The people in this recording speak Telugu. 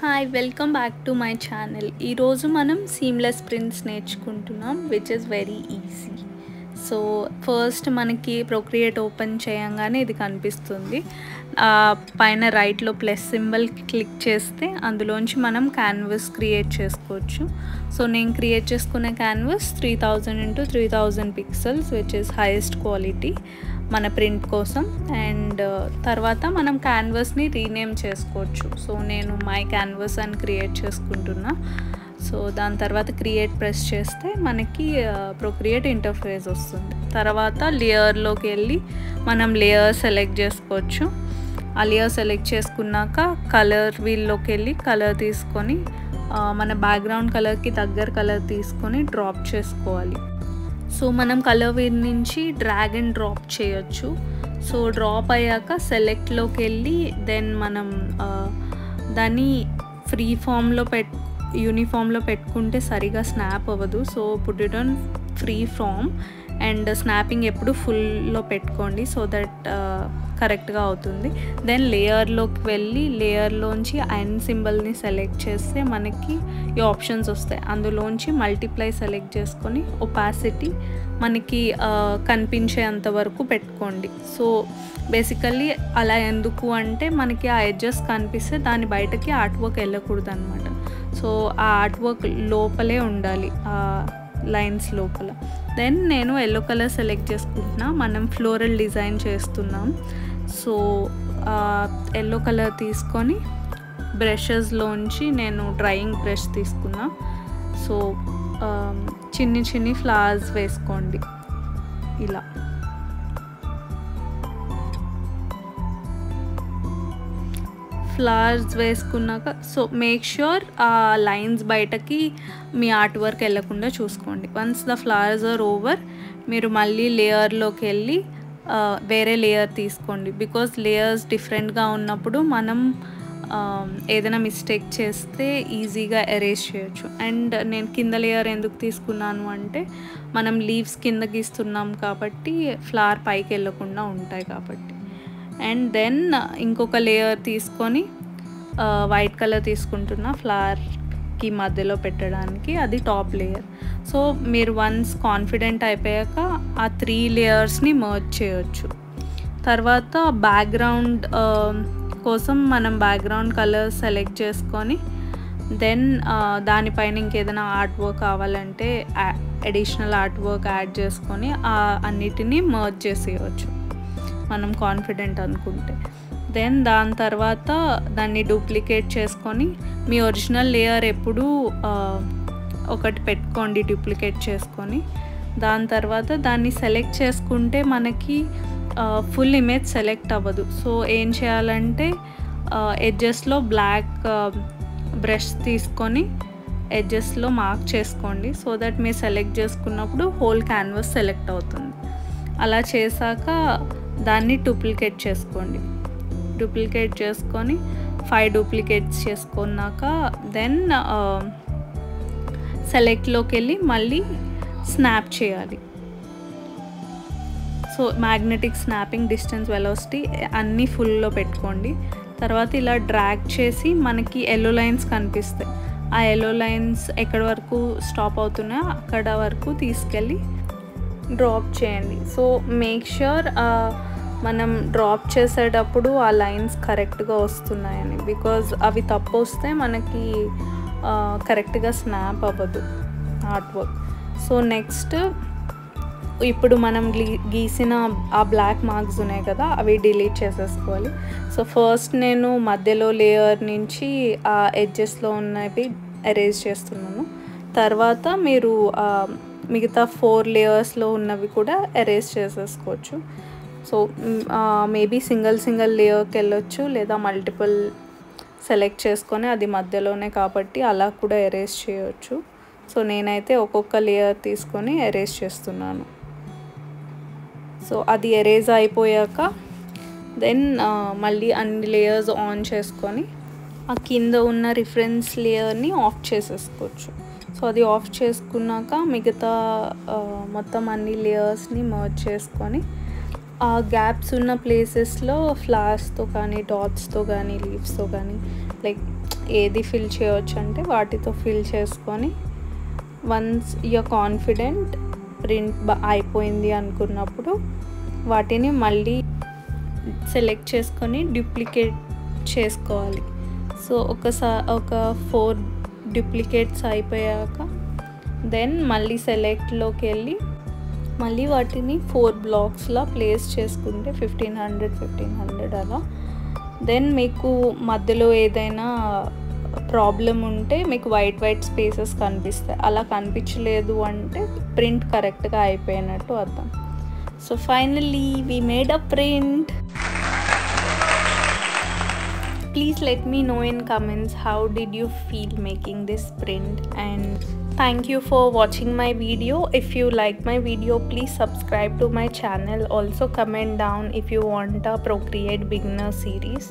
Hi welcome back to my channel. ఈరోజు మనం సీమ్లెస్ ప్రింట్స్ నేర్చుకుంటున్నాం which is very easy. So first మనకి ప్రొక్రియేట్ ఓపెన్ చేయంగానే ఇది కనిపిస్తుంది. పైన రైట్లో ప్లస్ సింబల్ క్లిక్ చేస్తే అందులోంచి మనం క్యాన్వాస్ క్రియేట్ చేసుకోవచ్చు. సో నేను క్రియేట్ చేసుకునే canvas 3000 x 3000 pixels which is highest quality మన ప్రింట్ కోసం. అండ్ తర్వాత మనం క్యాన్వాస్ని రీనేమ్ చేసుకోవచ్చు. సో నేను మై క్యాన్వాస్ అని క్రియేట్ చేసుకుంటున్నా. సో దాని తర్వాత క్రియేట్ ప్రెస్ చేస్తే మనకి ప్రొక్రియేట్ ఇంటర్ఫేస్ వస్తుంది. తర్వాత లేయర్లోకి వెళ్ళి మనం లేయర్ సెలెక్ట్ చేసుకోవచ్చు. ఆ లేయర్ సెలెక్ట్ చేసుకున్నాక కలర్ వీల్లోకి వెళ్ళి కలర్ తీసుకొని మన బ్యాక్గ్రౌండ్ కలర్కి దగ్గర కలర్ తీసుకొని డ్రాప్ చేసుకోవాలి. సో మనం కలర్ వీల్ నుంచి డ్రాగ్ అండ్ డ్రాప్ చేయొచ్చు. సో డ్రాప్ అయ్యాక సెలెక్ట్లోకి వెళ్ళి దెన్ మనం దాన్ని ఫ్రీ ఫామ్లో యూనిఫామ్లో పెట్టుకుంటే సరిగా స్నాప్ అవ్వదు. So put it on free form and snapping ఎప్పుడు ఫుల్లో పెట్టుకోండి సో దట్ కరెక్ట్గా అవుతుంది. దెన్ లేయర్లోకి వెళ్ళి లేయర్లోంచి ఐరన్ సింబల్ని సెలెక్ట్ చేస్తే మనకి ఈ ఆప్షన్స్ వస్తాయి. అందులోంచి మల్టిప్లై సెలెక్ట్ చేసుకొని ఒపాసిటీ మనకి కనిపించేంత వరకు పెట్టుకోండి. సో బేసికల్లీ అలా ఎందుకు అంటే మనకి ఆ ఎడ్జెస్ కనిపిస్తే దాని బయటకి ఆర్ట్ వర్క్ వెళ్ళకూడదు అనమాట. సో ఆ ఆర్ట్ వర్క్ లోపలే ఉండాలి, ఆ లైన్స్ లోపల. దెన్ నేను ఎల్లో కలర్ సెలెక్ట్ చేసుకుంటున్నా. మనం ఫ్లోరల్ డిజైన్ చేస్తున్నాం. సో ఎల్లో కలర్ తీసుకొని బ్రషెస్లోంచి నేను డ్రాయింగ్ బ్రష్ తీసుకున్నా. సో చిన్ని చిన్ని ఫ్లవర్స్ వేసుకోండి ఇలా. ఫ్లవర్స్ వేసుకున్నాక సో మేక్ ష్యూర్ ఆ లైన్స్ బయటకి మీ ఆర్ట్ వర్క్ వెళ్ళకుండా చూసుకోండి. Once the flowers are over మీరు మళ్ళీ లేయర్లోకి వెళ్ళి వేరే లేయర్ తీసుకోండి. బికాజ్ లేయర్స్ డిఫరెంట్గా ఉన్నప్పుడు మనం ఏదైనా మిస్టేక్ చేస్తే ఈజీగా ఎరేజ్ చేయొచ్చు. అండ్ నేను కింద లేయర్ ఎందుకు తీసుకున్నాను అంటే మనం లీవ్స్ కింద గీస్తున్నాం కాబట్టి ఫ్లవర్ పైకి వెళ్ళకుండా ఉంటాయి కాబట్టి. అండ్ దెన్ ఇంకొక లేయర్ తీసుకొని వైట్ కలర్ తీసుకుంటున్నా ఫ్లవర్కి మధ్యలో పెట్టడానికి, అది టాప్ లేయర్. సో మీరు వన్స్ కాన్ఫిడెంట్ అయిపోయాక ఆ 3 లేయర్స్ని మర్జ్ చేయొచ్చు. తర్వాత బ్యాక్గ్రౌండ్ కోసం మనం బ్యాక్గ్రౌండ్ కలర్ సెలెక్ట్ చేసుకొని దెన్ దానిపైన ఇంకేదైనా ఆర్ట్ వర్క్ కావాలంటే అడిషనల్ ఆర్ట్ వర్క్ యాడ్ చేసుకొని అన్నిటినీ మర్జ్ చేసేయచ్చు మనం కాన్ఫిడెంట్ అనుకుంటే. దెన్ దాని తర్వాత దాన్ని డూప్లికేట్ చేసుకొని మీ ఒరిజినల్ లేయర్ ఎప్పుడు ఒకటి పెట్టుకోండి డూప్లికేట్ చేసుకొని. దాని తర్వాత దాన్ని సెలెక్ట్ చేసుకుంటే మనకి ఫుల్ ఇమేజ్ సెలెక్ట్ అవ్వదు. సో ఏం చేయాలంటే ఎడ్జెస్లో బ్లాక్ బ్రష్ తీసుకొని ఎడ్జెస్లో మార్క్ చేసుకోండి సో దట్ మీరు సెలెక్ట్ చేసుకున్నప్పుడు హోల్ క్యాన్వాస్ సెలెక్ట్ అవుతుంది. అలా చేశాక దాన్ని డూప్లికేట్ చేసుకోండి. డూప్లికేట్ చేసుకొని 5 డూప్లికేట్స్ చేసుకున్నాక దెన్ సెలెక్ట్లోకి వెళ్ళి మళ్ళీ స్నాప్ చేయాలి. So magnetic snapping, distance, velocity అన్నీ ఫుల్లో పెట్టుకోండి. తర్వాత ఇలా డ్రాగ్ చేసి మనకి ఎల్లో లైన్స్ కనిపిస్తాయి. ఆ ఎల్లో లైన్స్ ఎక్కడి వరకు స్టాప్ అవుతున్నాయో అక్కడ వరకు తీసుకెళ్ళి డ్రాప్ చేయండి. సో మేక్ ష్యూర్ మనం డ్రాప్ చేసేటప్పుడు ఆ లైన్స్ కరెక్ట్గా వస్తున్నాయని. బికాజ్ అవి తప్పు వస్తే మనకి కరెక్ట్గా స్నాప్ అవ్వదు ఆర్ట్ వర్క్. సో నెక్స్ట్ ఇప్పుడు మనం గీసిన ఆ బ్లాక్ మార్క్స్ ఉన్నాయి కదా, అవి డిలీట్ చేసేసుకోవాలి. సో ఫస్ట్ నేను మధ్యలో లేయర్ నుంచి ఆ ఎడ్జెస్లో ఉన్నవి ఎరేజ్ చేస్తున్నాను. తర్వాత మీరు మిగతా 4 లేయర్స్లో ఉన్నవి కూడా ఎరేజ్ చేసేసుకోవచ్చు. సో మేబీ సింగిల్ లేయర్కి వెళ్ళొచ్చు లేదా మల్టిపుల్ సెలెక్ట్ చేసుకొని అది మధ్యలోనే కాబట్టి అలా కూడా ఎరేజ్ చేయొచ్చు. సో నేనైతే ఒక్కొక్క లేయర్ తీసుకొని ఎరేజ్ చేస్తున్నాను. సో అది ఎరేజ్ అయిపోయాక దెన్ మళ్ళీ అన్ని లేయర్స్ ఆన్ చేసుకొని ఆ కింద ఉన్న రిఫరెన్స్ లేయర్ని ఆఫ్ చేసేసుకోవచ్చు. సో అది ఆఫ్ చేసుకున్నాక మిగతా మొత్తం అన్ని లేయర్స్ని మర్జ్ చేసుకొని ఆ గ్యాప్స్ ఉన్న ప్లేసెస్లో ఫ్లవర్స్తో కానీ డాట్స్తో కానీ లీవ్స్తో కానీ లైక్ ఏది ఫిల్ చేయవచ్చు అంటే వాటితో ఫిల్ చేసుకొని వన్స్ యూఆర్ కాన్ఫిడెంట్ ప్రింట్ అయిపోయింది అనుకున్నప్పుడు వాటిని మళ్ళీ సెలెక్ట్ చేసుకొని డూప్లికేట్ చేసుకోవాలి. సో ఒక 4 డూప్లికేట్స్ అయిపోయాక దెన్ మళ్ళీ సెలెక్ట్లోకి వెళ్ళి మళ్ళీ వాటిని 4 బ్లాక్స్లా ప్లేస్ చేసుకుంటే 1500 అలా. దెన్ మీకు మధ్యలో ఏదైనా ప్రాబ్లం ఉంటే మీకు వైట్ స్పేసెస్ కనిపిస్తాయి. అలా కనిపించలేదు అంటే ప్రింట్ కరెక్ట్గా అయిపోయినట్టు అర్థం. So finally we made a print. Please let me know in comments how did you feel making this print, and thank you for watching my video. If you like my video, please subscribe to my channel. Also comment down if you want a Procreate beginner series.